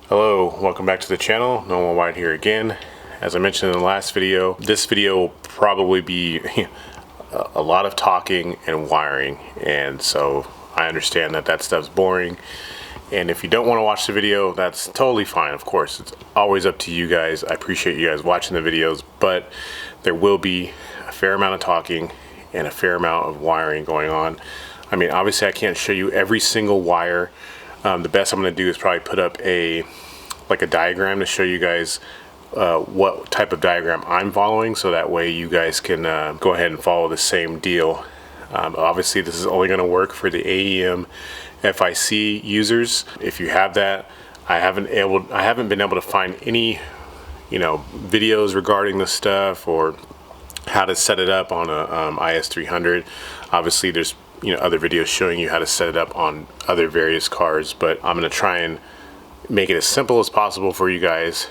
Hello, welcome back to the channel. Normal White here again. As I mentioned in the last video, this video will probably be a lot of talking and wiring, and so I understand that that stuff's boring, and if you don't want to watch the video, that's totally fine. Of course, it's always up to you guys. I appreciate you guys watching the videos, but there will be a fair amount of talking and a fair amount of wiring going on. I mean, obviously I can't show you every single wire. The best I'm going to do is probably put up a diagram to show you guys what type of diagram I'm following, so that way you guys can go ahead and follow the same deal. Obviously this is only going to work for the AEM FIC users. If you have that, I haven't been able to find any videos regarding this stuff or how to set it up on a IS300. Obviously there's other videos showing you how to set it up on other various cars, but I'm going to try and make it as simple as possible for you guys,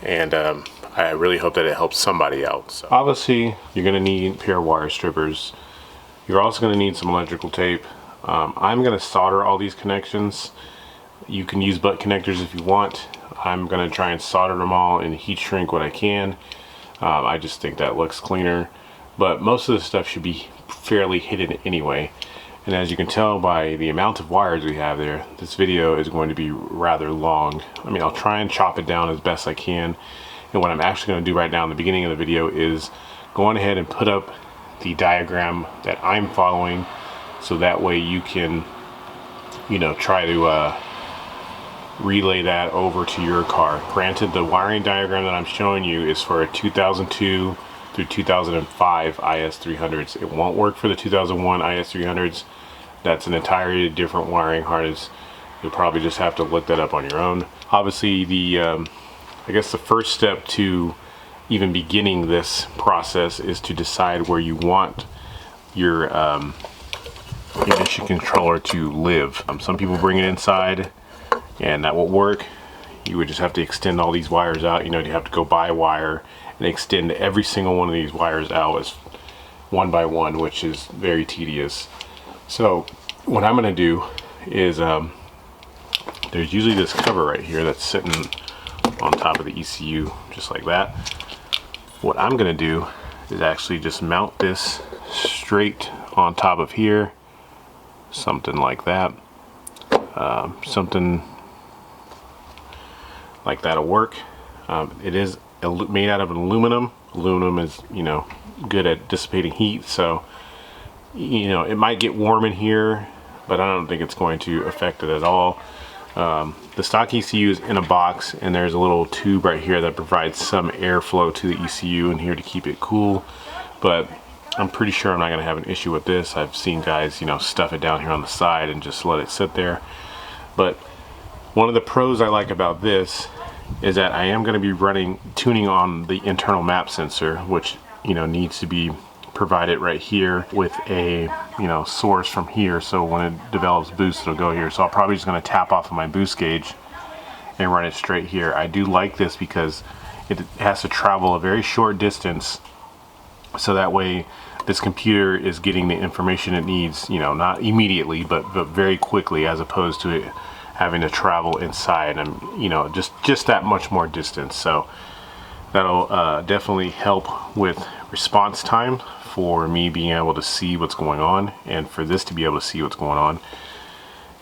and I really hope that it helps somebody out. So obviously you're going to need a pair of wire strippers. You're also going to need some electrical tape. I'm going to solder all these connections. You can use butt connectors if you want. I'm going to try and solder them all and heat shrink what I can. I just think that looks cleaner, but most of the stuff should be fairly hidden anyway. And as you can tell by the amount of wires we have there, this video is going to be rather long. I mean, I'll try and chop it down as best I can. And what I'm actually going to do right now in the beginning of the video is go on ahead and put up the diagram that I'm following, so that way you can, try to relay that over to your car. Granted, the wiring diagram that I'm showing you is for a 2002 through 2005 IS300s. It won't work for the 2001 IS300s. That's an entirely different wiring harness. You'll probably just have to look that up on your own. Obviously, I guess the first step to even beginning this process is to decide where you want your emission controller to live. Some people bring it inside, and that will work. You would just have to extend all these wires out. You have to go buy a wire and extend every single one of these wires out as one by one, which is very tedious. So what I'm going to do is there's usually this cover right here that's sitting on top of the ECU, just like that. What I'm going to do is actually just mount this straight on top of here, something like that. Something like that'll work. It is made out of aluminum. Aluminum is, good at dissipating heat, so it might get warm in here, but I don't think it's going to affect it at all. The stock ECU is in a box, and there's a little tube right here that provides some airflow to the ECU in here to keep it cool, but I'm pretty sure I'm not going to have an issue with this. I've seen guys, stuff it down here on the side and just let it sit there. But one of the pros I like about this is that I am going to be tuning on the internal map sensor, which needs to be provided right here with a source from here, so when it develops boost it'll go here. So I'm probably just going to tap off of my boost gauge and run it straight here. I do like this because it has to travel a very short distance, so that way this computer is getting the information it needs, not immediately, but very quickly, as opposed to it having to travel inside and just that much more distance. So that'll definitely help with response time for me being able to see what's going on, and for this to be able to see what's going on.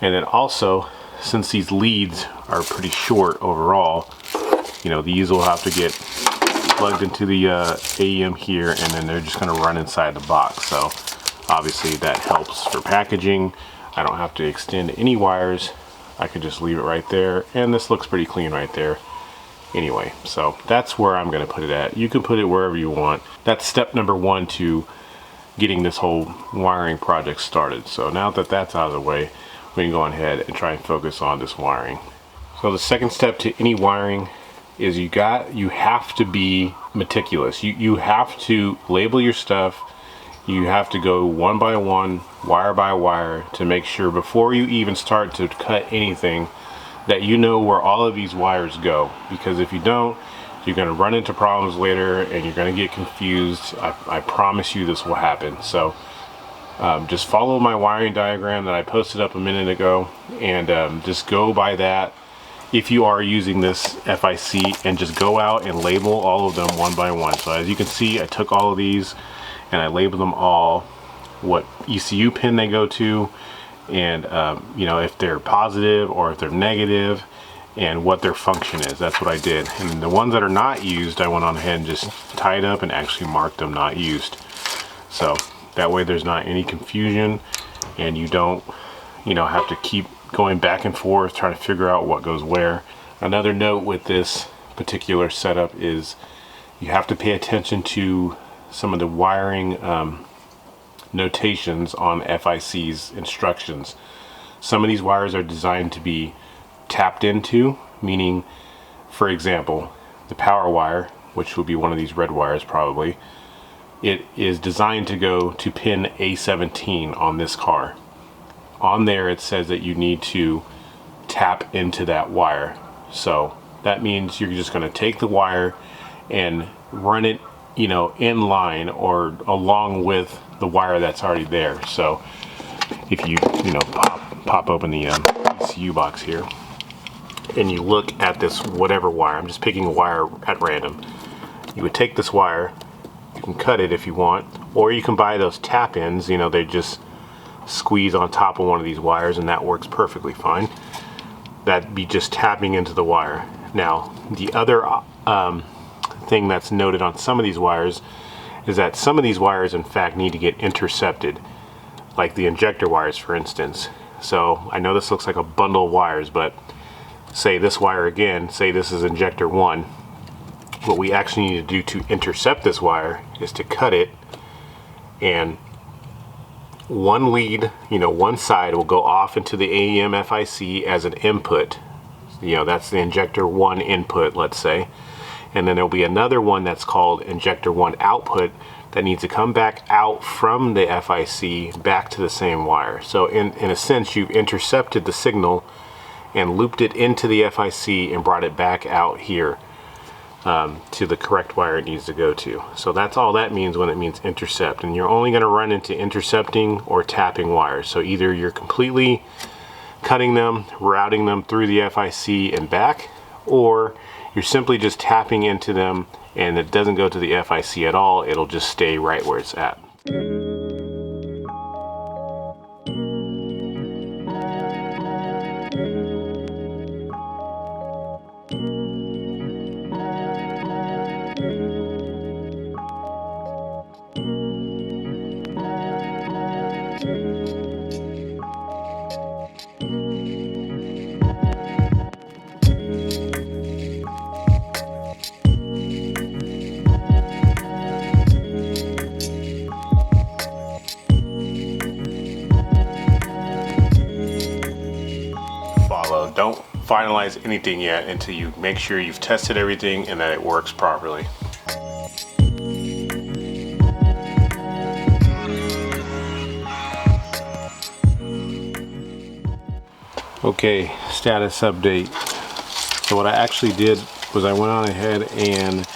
And then also, since these leads are pretty short overall, these will have to get plugged into the AEM here, and then they're just going to run inside the box. So obviously that helps for packaging. I don't have to extend any wires. I could just leave it right there, and this looks pretty clean right there anyway. So that's where I'm going to put it at. You can put it wherever you want. That's step number one to getting this whole wiring project started. So now that that's out of the way, we can go ahead and try and focus on this wiring. So the second step to any wiring is you have to be meticulous. You have to label your stuff. You have to go one by one, wire by wire, to make sure before you even start to cut anything that you know where all of these wires go. Because if you don't, you're going to run into problems later and you're going to get confused. I promise you this will happen. So Just follow my wiring diagram that I posted up a minute ago, and just go by that if you are using this FIC, and just go out and label all of them one by one. So as you can see, I took all of these and I labeled them all, what ECU pin they go to, and you know, if they're positive or if they're negative, and what their function is. That's what I did. And the ones that are not used, I went on ahead and just tied up and actually marked them not used. So that way there's not any confusion, and you don't, you know, have to keep going back and forth trying to figure out what goes where. Another note with this particular setup is you have to pay attention to some of the wiring notations on FIC's instructions. Some of these wires are designed to be tapped into, meaning, for example, the power wire, which will be one of these red wires probably, it is designed to go to pin A17 on this car. On there it says that you need to tap into that wire. So that means you're just going to take the wire and run it, you know, in line or along with the wire that's already there. So if you know, pop open the ECU box here, and you look at this whatever wire, I'm just picking a wire at random. You would take this wire, you can cut it if you want, or you can buy those tap ins, you know, they just squeeze on top of one of these wires, and that works perfectly fine. That'd be just tapping into the wire. Now, the other thing that's noted on some of these wires is that some of these wires in fact need to get intercepted, like the injector wires, for instance. So I know this looks like a bundle of wires, but say this wire again, say this is injector 1. What we actually need to do to intercept this wire is to cut it, and one lead, you know, one side will go off into the AEM FIC as an input. You know, that's the injector 1 input, let's say. And then there'll be another one that's called injector 1 output that needs to come back out from the FIC back to the same wire. So in a sense, you've intercepted the signal and looped it into the FIC and brought it back out here to the correct wire it needs to go to. So that's all that means when it means intercept. And you're only going to run into intercepting or tapping wires. So either you're completely cutting them, routing them through the FIC and back, or you're simply just tapping into them and it doesn't go to the FIC at all. It'll just stay right where it's at. Don't finalize anything yet until you make sure you've tested everything and that it works properly. Okay, status update. So what I actually did was I went on ahead and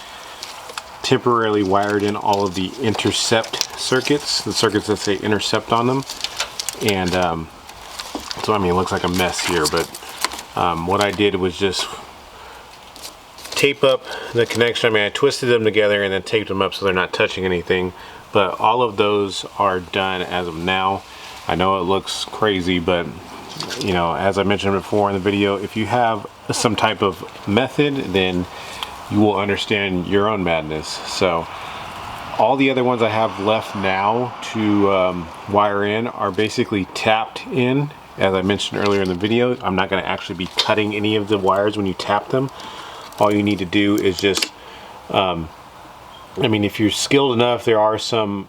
temporarily wired in all of the intercept circuits, the circuits that say intercept on them. And so I mean, it looks like a mess here, but what I did was just tape up the connection. I mean, I twisted them together and then taped them up so they're not touching anything. But all of those are done as of now. I know it looks crazy, but you know, as I mentioned before in the video, if you have some type of method, then you will understand your own madness. So all the other ones I have left now to wire in are basically tapped in. As I mentioned earlier in the video, I'm not going to actually be cutting any of the wires when you tap them. All you need to do is just, I mean, if you're skilled enough, there are some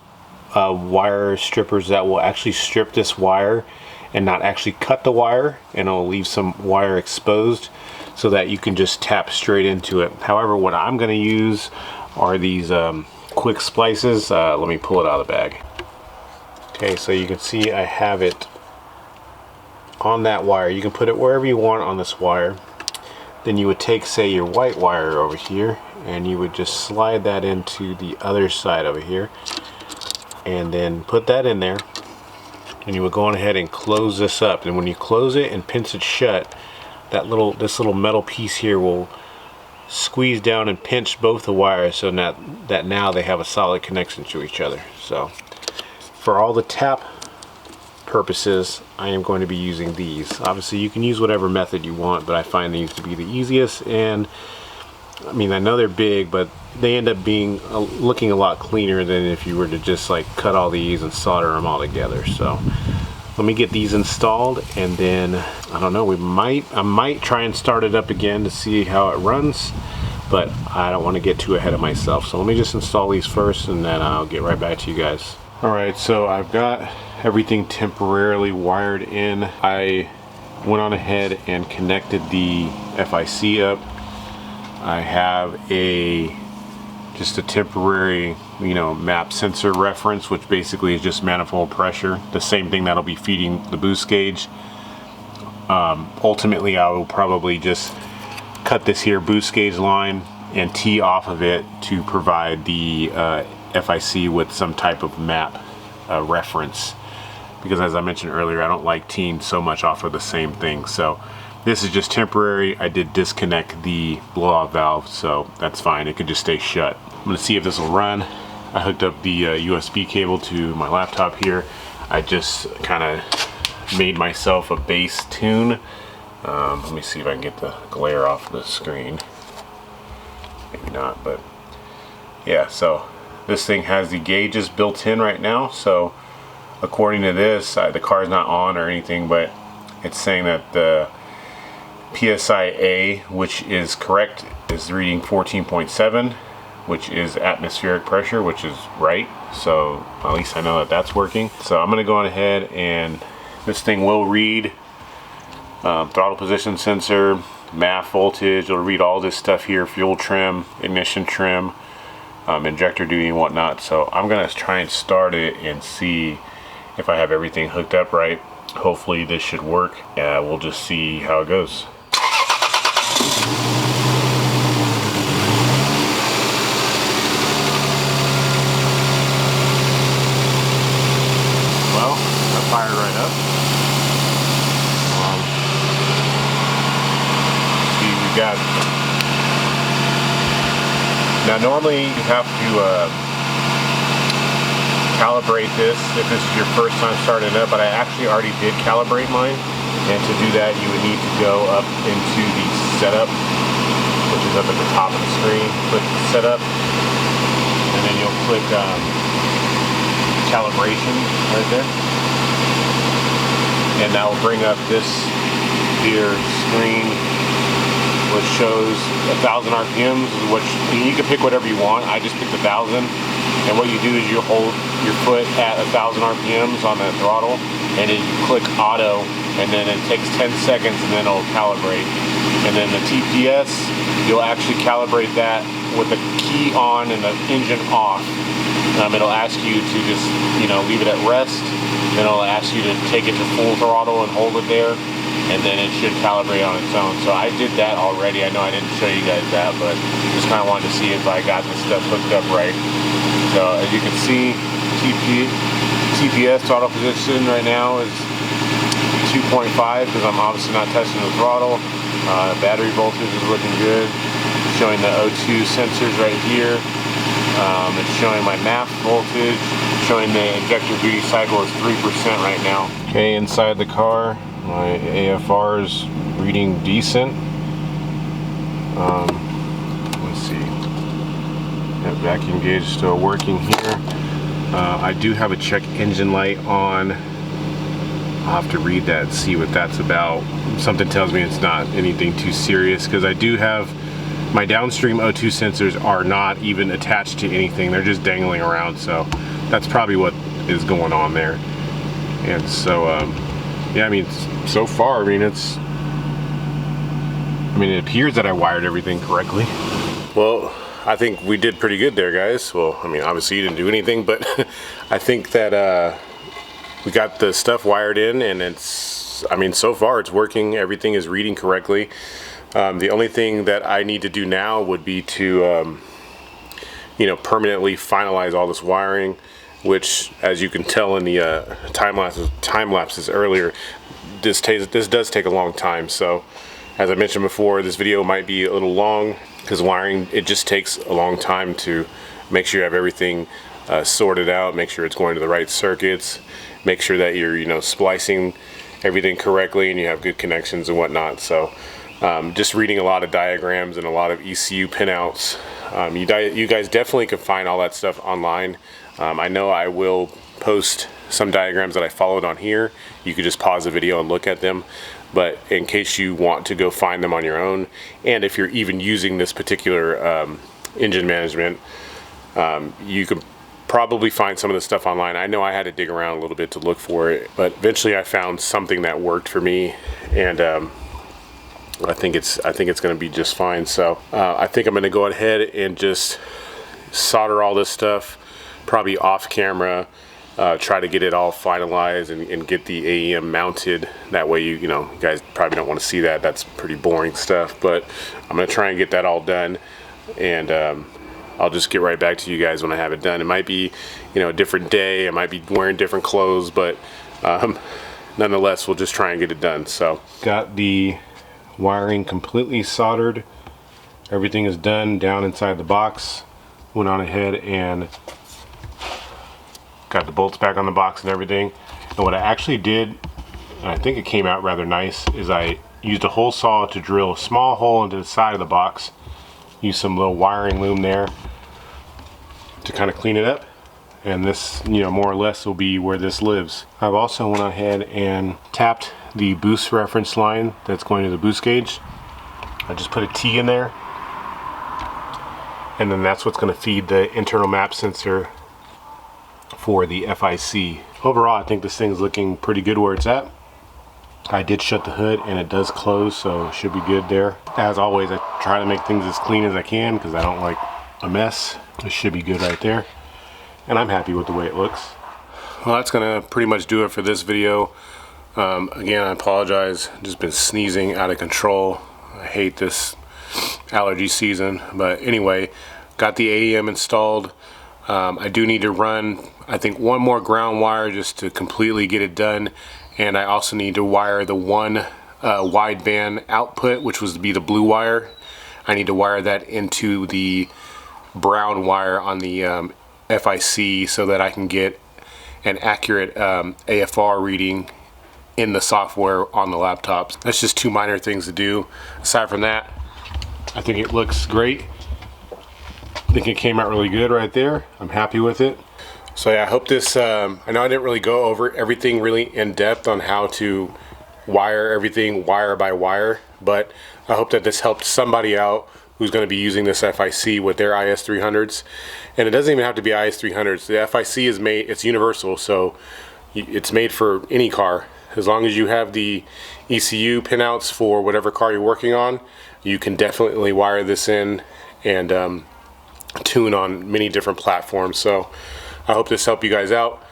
wire strippers that will actually strip this wire and not actually cut the wire, and it'll leave some wire exposed so that you can just tap straight into it. However, what I'm going to use are these quick splices. Let me pull it out of the bag. Okay, so you can see I have it on that wire. You can put it wherever you want on this wire. Then you would take, say, your white wire over here, and you would just slide that into the other side over here, and then put that in there. and you would go on ahead and close this up. And when you close it and pinch it shut, this little metal piece here will squeeze down and pinch both the wires, so that now they have a solid connection to each other. So for all the tap purposes, I am going to be using these. Obviously you can use whatever method you want, but I find these to be the easiest. And I mean, I know they're big, but they end up being looking a lot cleaner than if you were to just like cut all these and solder them all together. So let me get these installed, and then I don't know, I might try and start it up again to see how it runs, but I don't want to get too ahead of myself. So let me just install these first, and then I'll get right back to you guys. All right, so I've got everything temporarily wired in. I went on ahead and connected the FIC up. I have just a temporary, map sensor reference, which basically is just manifold pressure, the same thing that'll be feeding the boost gauge. Ultimately, I will probably just cut this here boost gauge line and tee off of it to provide the FIC with some type of map reference, because as I mentioned earlier, I don't like teeing so much off of the same thing. So this is just temporary. I did disconnect the blow-off valve, so that's fine. It could just stay shut. I'm gonna see if this will run. I hooked up the USB cable to my laptop here. I just kind of made myself a bass tune. Let me see if I can get the glare off the screen. Maybe not, but yeah, so this thing has the gauges built in right now. So according to this, the car's not on or anything, but it's saying that the PSI-A, which is correct, is reading 14.7, which is atmospheric pressure, which is right. So at least I know that that's working. So I'm gonna go on ahead, and this thing will read throttle position sensor, MAF voltage. It'll read all this stuff here, fuel trim, ignition trim, injector duty and whatnot. So I'm gonna try and start it and see if I have everything hooked up right. Hopefully this should work. We'll just see how it goes. Well, that fired right up. See, we got. Now normally you have to calibrate this if this is your first time starting it up, but I actually already did calibrate mine. And to do that, you would need to go up into the setup, which is up at the top of the screen. Click setup, and then you'll click calibration right there, and that will bring up this here screen, which shows 1,000 RPMs. Which you can pick whatever you want. I just picked 1,000, and what you do is you hold your foot at 1,000 RPMs on the throttle, and then you click auto, and then it takes 10 seconds, and then it'll calibrate. And then the TPS, you'll actually calibrate that with the key on and the engine off. It'll ask you to just, leave it at rest. Then it'll ask you to take it to full throttle and hold it there, and then it should calibrate on its own. So I did that already. I know I didn't show you guys that, but just kind of wanted to see if I got this stuff hooked up right. So as you can see, TPS throttle position right now is 2.5 because I'm obviously not testing the throttle. Battery voltage is looking good. Showing the O2 sensors right here. It's showing my MAF voltage. Showing the injector duty cycle is 3% right now. Okay, inside the car, my AFR is reading decent. Let's see. That vacuum gauge is still working here. I do have a check engine light on. I'll have to read that and see what that's about. Something tells me it's not anything too serious, because I do have my downstream O2 sensors are not even attached to anything. They're just dangling around, so that's probably what is going on there. And so yeah, I mean, so far, it appears that I wired everything correctly. Well, I think we did pretty good there, guys. Well, I mean, obviously you didn't do anything, but I think that we got the stuff wired in, and it's, so far it's working. Everything is reading correctly. The only thing that I need to do now would be to, permanently finalize all this wiring. which, as you can tell in the time lapses earlier, this does take a long time. So as I mentioned before, this video might be a little long because wiring, it just takes a long time to make sure you have everything sorted out, make sure it's going to the right circuits, make sure that you're splicing everything correctly and you have good connections and whatnot. So just reading a lot of diagrams and a lot of ECU pinouts. You guys definitely can find all that stuff online. I know I will post some diagrams that I followed on here. You could just pause the video and look at them, but in case you want to go find them on your own, and if you're even using this particular engine management, you can probably find some of the stuff online. I know I had to dig around a little bit to look for it, but eventually I found something that worked for me, and I think it's going to be just fine. So I think I'm going to go ahead and just solder all this stuff, probably off camera, try to get it all finalized and get the AEM mounted. That way you guys probably don't want to see that. That's pretty boring stuff, but I'm going to try and get that all done, and I'll just get right back to you guys when I have it done. It might be a different day, I might be wearing different clothes, but nonetheless we'll just try and get it done. So got the wiring completely soldered, everything is done down inside the box. Went on ahead and got the bolts back on the box and everything. And what I actually did, and I think it came out rather nice, is I used a hole saw to drill a small hole into the side of the box, use some little wiring loom there to kind of clean it up, and this more or less will be where this lives. I've also went ahead and tapped the boost reference line that's going to the boost gauge. I just put a T in there, and then that's what's going to feed the internal map sensor for the FIC. Overall, I think this thing's looking pretty good where it's at. I did shut the hood and it does close, so it should be good there. As always, I try to make things as clean as I can because I don't like a mess. It should be good right there, and I'm happy with the way it looks. Well, that's gonna pretty much do it for this video. Again, I apologize, just been sneezing out of control. I hate this allergy season, but anyway, got the AEM installed. I do need to run, I think, one more ground wire just to completely get it done, and I also need to wire the one wideband output, which was to be the blue wire. I need to wire that into the brown wire on the FIC so that I can get an accurate AFR reading in the software on the laptops. That's just two minor things to do. Aside from that, I think it looks great. I think it came out really good right there. I'm happy with it. So yeah, I hope this, I know I didn't really go over everything really in depth on how to wire everything wire by wire, but I hope that this helped somebody out who's going to be using this FIC with their IS300s. And it doesn't even have to be IS300s. The FIC is made, it's universal, so it's made for any car. As long as you have the ECU pinouts for whatever car you're working on, you can definitely wire this in and tune on many different platforms. So I hope this helped you guys out.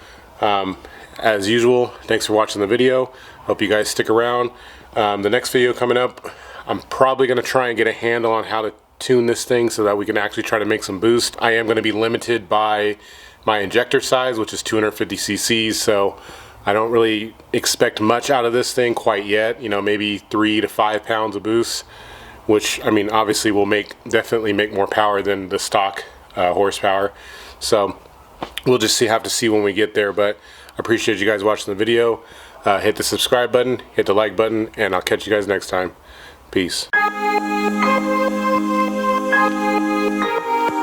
As usual, thanks for watching the video. Hope you guys stick around. The next video coming up, I'm probably going to try and get a handle on how to tune this thing so that we can actually try to make some boost. I am going to be limited by my injector size, which is 250 cc's, so I don't really expect much out of this thing quite yet. Maybe 3 to 5 pounds of boost, which, I mean, obviously will definitely make more power than the stock horsepower. So we'll just have to see when we get there, but I appreciate you guys watching the video. Hit the subscribe button, hit the like button, and I'll catch you guys next time. Peace.